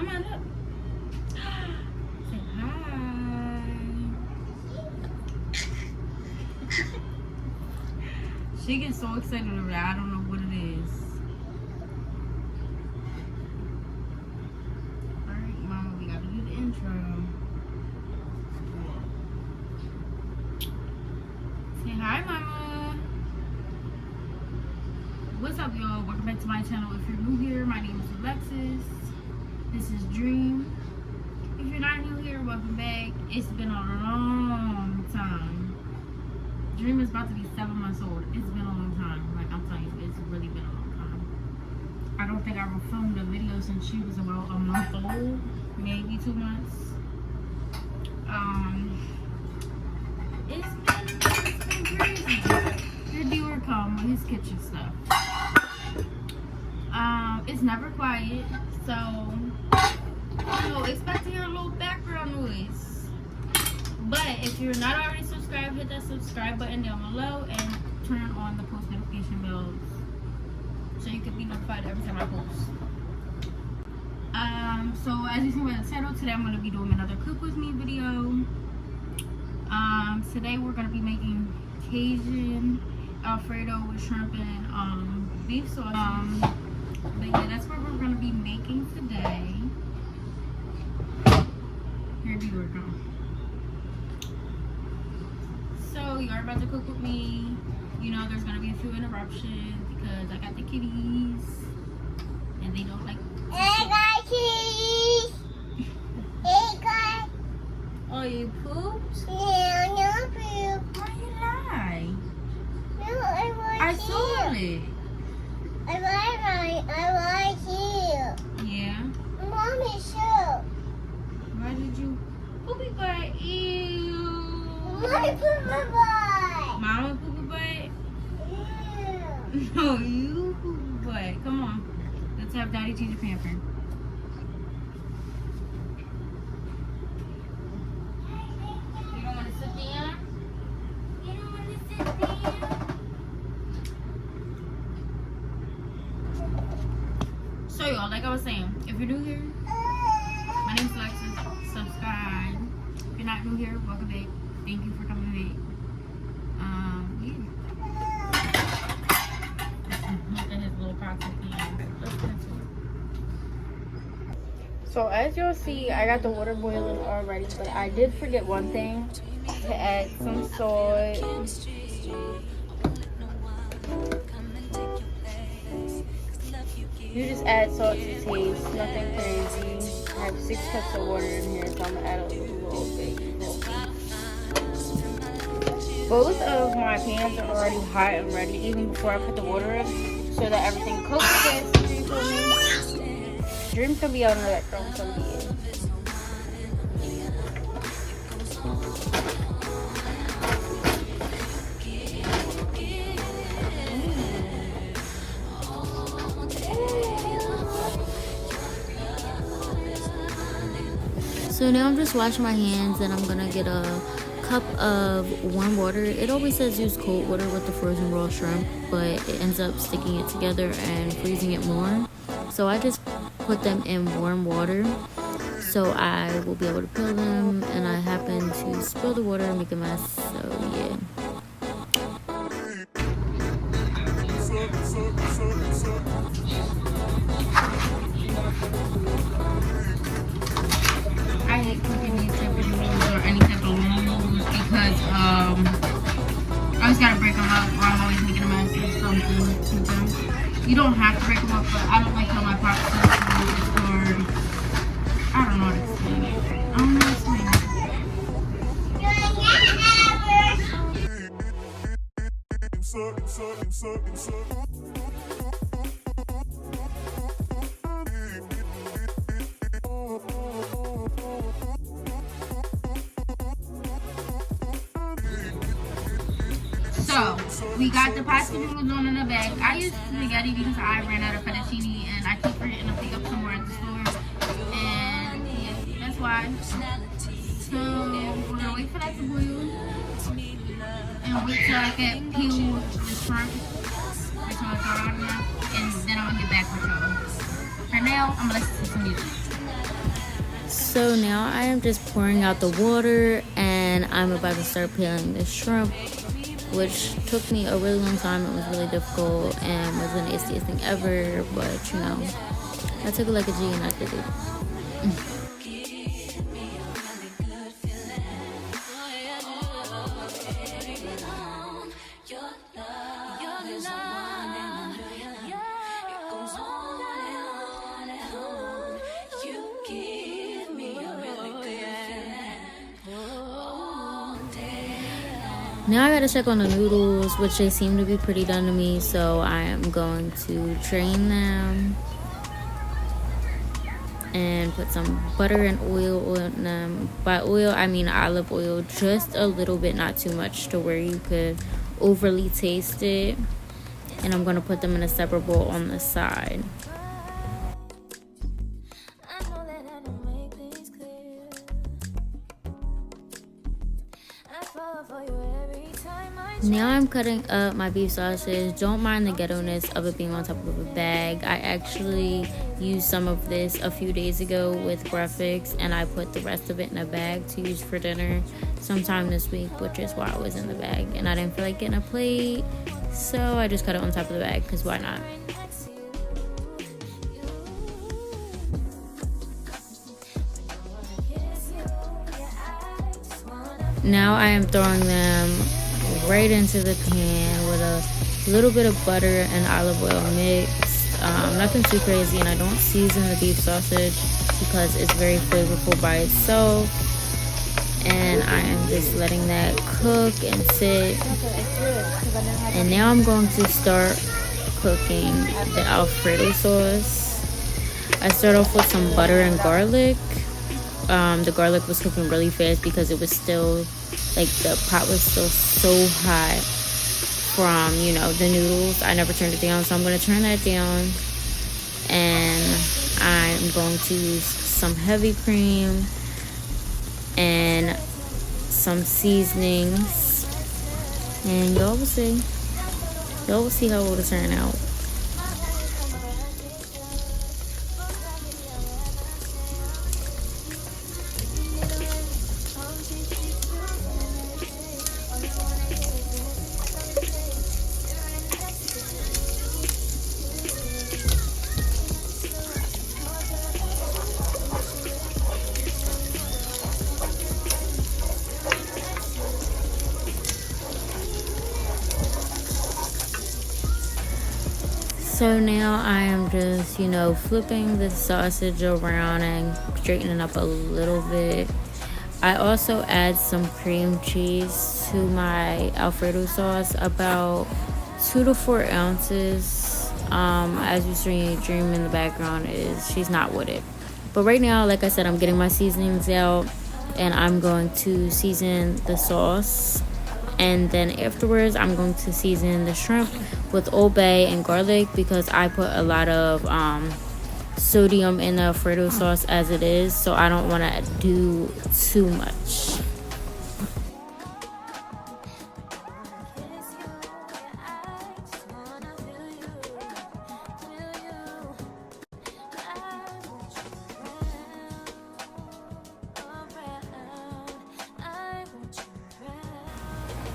Come on up. Say hi. She gets so excited over that. I don't know what it is. Alright, Mama, we gotta do the intro. Say hi, Mama. What's up, y'all? Welcome back to my channel. If you're new here, my name is Alexis. This is Dream. If you're not new here, welcome back. It's been a long time. Dream is about to be 7 months old. It's been a long time. Like, I'm telling you, it's really been a long time. I don't think I ever filmed a video since she was about a month old, maybe 2 months. It's been crazy. Your viewer come with his kitchen stuff. It's never quiet, so you know, expect to hear a little background noise. But if you're not already subscribed, hit that subscribe button down below and turn on the post notification bells so you can be notified every time I post. So as you see by the title, today I'm going to be doing another cook with me video. Today we're going to be making Cajun Alfredo with shrimp and beef sauce. But yeah, that's what we're going to be making today. Here we go. So you're about to cook with me. You know there's going to be a few interruptions because I got the kitties and they don't like. I got kitties. I got. Oh, you pooped? Yeah, no poop. Why you lie? No, I saw it. I like you. Yeah. Mommy, show. Why did you poopy butt? Ew. Mommy, put my butt. Mama poopy butt? Yeah. No, you poopy butt. Come on. Let's have Daddy change your pamper. You don't want to sit down? You don't want to sit down? So y'all, like I was saying, if you're new here, my name's Alexis. Subscribe. If you're not new here, welcome back. Thank you for coming back. Yeah. Look at his little pocket can. Let's get into it. So as you'll see, I got the water boiling already, but I did forget one thing: to add some salt. You just add salt to taste, nothing crazy. I have 6 cups of water in here, so I'm gonna add a little bit. Both of my pans are already hot and ready, even before I put the water in, so that everything cooks fast for me. Dream's gonna be out in the background, so yeah. So now I'm just washing my hands and I'm gonna get a cup of warm water. It always says use cold water with the frozen raw shrimp, but it ends up sticking it together and freezing it more. So I just put them in warm water so I will be able to peel them, and I happen to spill the water and make a mess, so yeah. I hate cooking these type of noodles or any type of noodles because I just gotta break them up, or I'm always making a mess or something with them. You don't have to break them up, but I don't like how my pot is hard. I don't know what to explain it. I don't know what to explain So, we got the pasta noodles on in the bag. I used spaghetti because I ran out of fettuccine and I keep forgetting to pick up some more at the store. And yeah, that's why. So, we're gonna wait for that to boil. And wait till I can peel the shrimp. Wait till I throw it out now. And then I'm gonna get back with y'all. For now, I'm gonna listen to some music. So now I am just pouring out the water and I'm about to start peeling the shrimp, which took me a really long time. It was really difficult and was the nastiest thing ever, but you know, I took it like a G and I did it. Now I gotta check on the noodles, which they seem to be pretty done to me, so I am going to drain them and put some butter and oil on them. By oil, I mean olive oil, just a little bit, not too much to where you could overly taste it. And I'm gonna put them in a separate bowl on the side. Now I'm cutting up my beef sausage. Don't mind the ghetto-ness of it being on top of a bag. I actually used some of this a few days ago with breakfast, and I put the rest of it in a bag to use for dinner sometime this week, which is why it was in the bag. And I didn't feel like getting a plate, so I just cut it on top of the bag, because why not? Now I am throwing them right into the pan with a little bit of butter and olive oil mixed. Nothing too crazy, and I don't season the beef sausage because it's very flavorful by itself. And I am just letting that cook and sit. And now I'm going to start cooking the Alfredo sauce. I start off with some butter and garlic. The garlic was cooking really fast because it was still, like, the pot was still so hot from, you know, the noodles. I never turned it down, so I'm going to turn that down. And I'm going to use some heavy cream and some seasonings. And y'all will see. Y'all will see how it will turn out. So now I am just, you know, flipping the sausage around and straightening up a little bit. I also add some cream cheese to my Alfredo sauce, about 2 to 4 ounces. As you see, Dream in the background she's not with it. But right now, like I said, I'm getting my seasonings out and I'm going to season the sauce. And then afterwards, I'm going to season the shrimp with Old Bay and garlic because I put a lot of sodium in the Alfredo sauce as it is, so I don't want to do too much.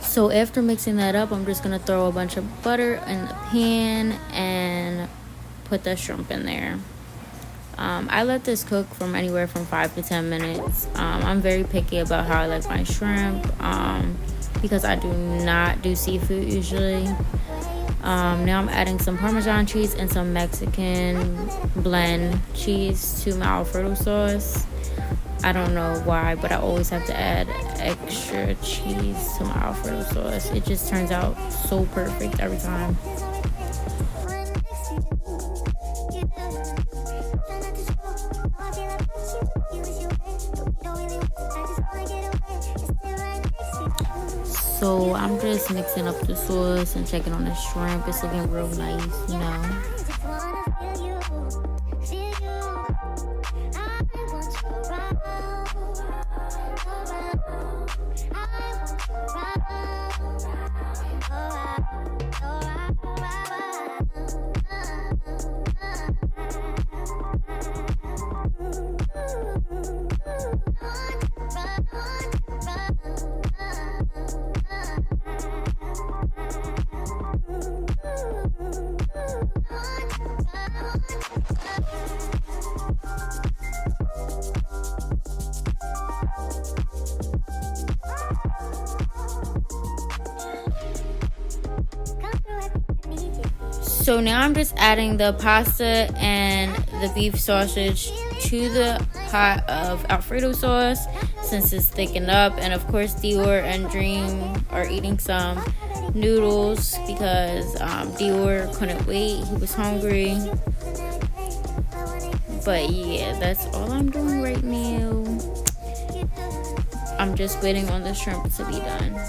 So after mixing that up, I'm just going to throw a bunch of butter in the pan and put the shrimp in there. I let this cook from anywhere from 5 to 10 minutes. I'm very picky about how I like my shrimp because I do not do seafood usually. Now I'm adding some Parmesan cheese and some Mexican blend cheese to my Alfredo sauce. I don't know why, but I always have to add extra cheese to my Alfredo sauce. It just turns out so perfect every time. So I'm just mixing up the sauce and checking on the shrimp. It's looking real nice, you know. So now I'm just adding the pasta and the beef sausage to the pot of Alfredo sauce since it's thickened up. And of course Dior and Dream are eating some noodles because Dior couldn't wait. He was hungry. But yeah, that's all I'm doing right now. I'm just waiting on the shrimp to be done.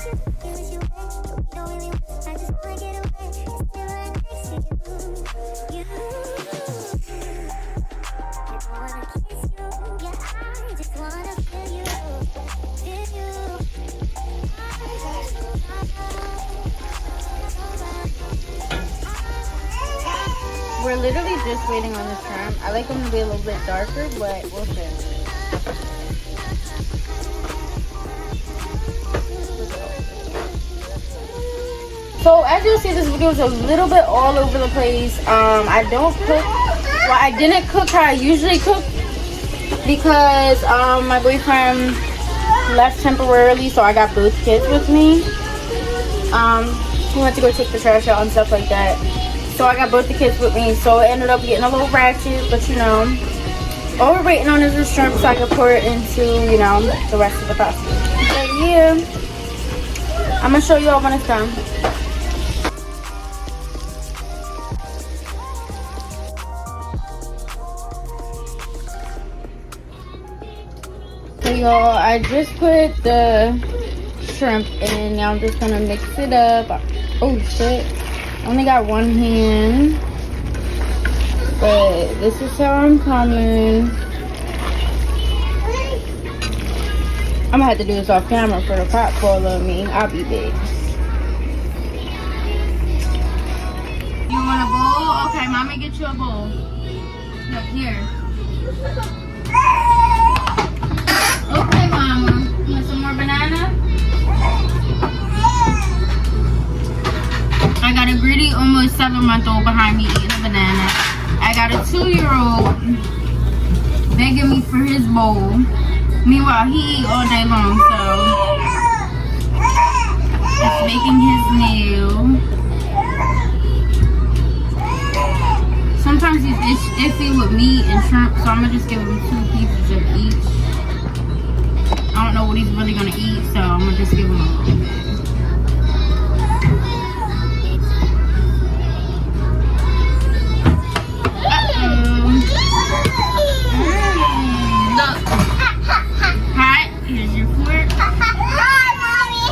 We're literally just waiting on the shrimp. I like them to be a little bit darker, but we'll see. So as you'll see, this video is a little bit all over the place. I don't cook. Well, I didn't cook how I usually cook because my boyfriend left temporarily, so I got both kids with me. He went to go take the trash out and stuff like that. So I got both the kids with me, so it ended up getting a little ratchet, but you know, all we're waiting on is the shrimp so I can pour it into, you know, the rest of the pasta. But yeah, I'm gonna show you all when it's done. So y'all, I just put the shrimp in, now I'm just gonna mix it up. Oh shit. Only got one hand, but this is how I'm coming. I'm gonna have to do this off camera for the pot full of me. I'll be big. You want a bowl? Okay, mommy, get you a bowl. Look here. Okay, mama. You want some more banana? I got a greedy, almost 7-month-old behind me eating a banana. I got a 2-year-old begging me for his bowl. Meanwhile, he eat all day long, so just making his meal. Sometimes he's iffy with meat and shrimp, so I'm gonna just give him 2 pieces of each. I don't know what he's really gonna eat, so I'm gonna just give him a little bit.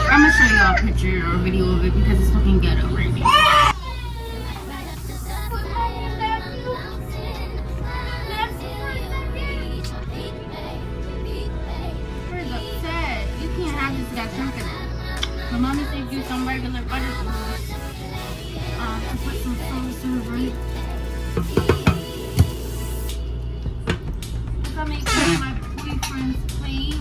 I'm gonna show you all a picture or a video of it because it's looking ghetto right now. Where's upset? You can't have this got shrimp in it. So mommy said do some regular butter sauce. To put some sauce over it. I make my boyfriend's plate.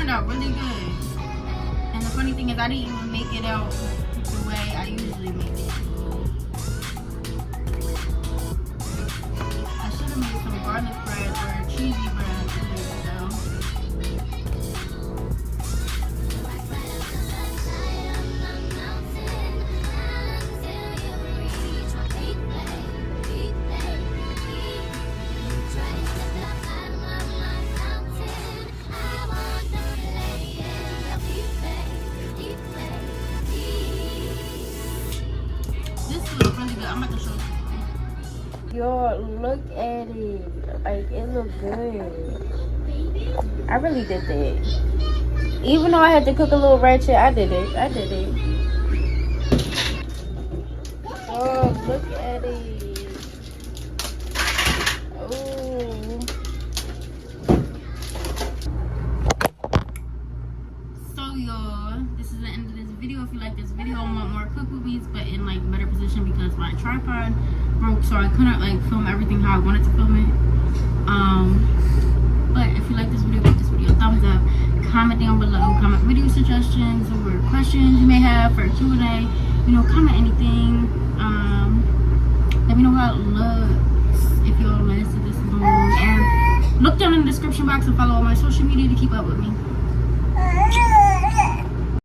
Out really good, and the funny thing is I didn't even make it out the way I usually make it. I should have made some garlic bread or cheesy bread too, though. I'm about to show you. Yo, look at it. Like, it look good. I really did that. Even though I had to cook a little ratchet, I did it. I did it. Oh, look at it. Oh. So y'all, this is the end of this video. If you like this video and want more cook with me's, but in like better position because my tripod broke, so I couldn't like film everything how I wanted to film it. But if you like this video, give this video a thumbs up. Comment down below. Comment video suggestions or questions you may have for Q&A. You know, comment anything. Let me know how it looks if y'all lasted this long. And look down in the description box and follow all my social media to keep up with me.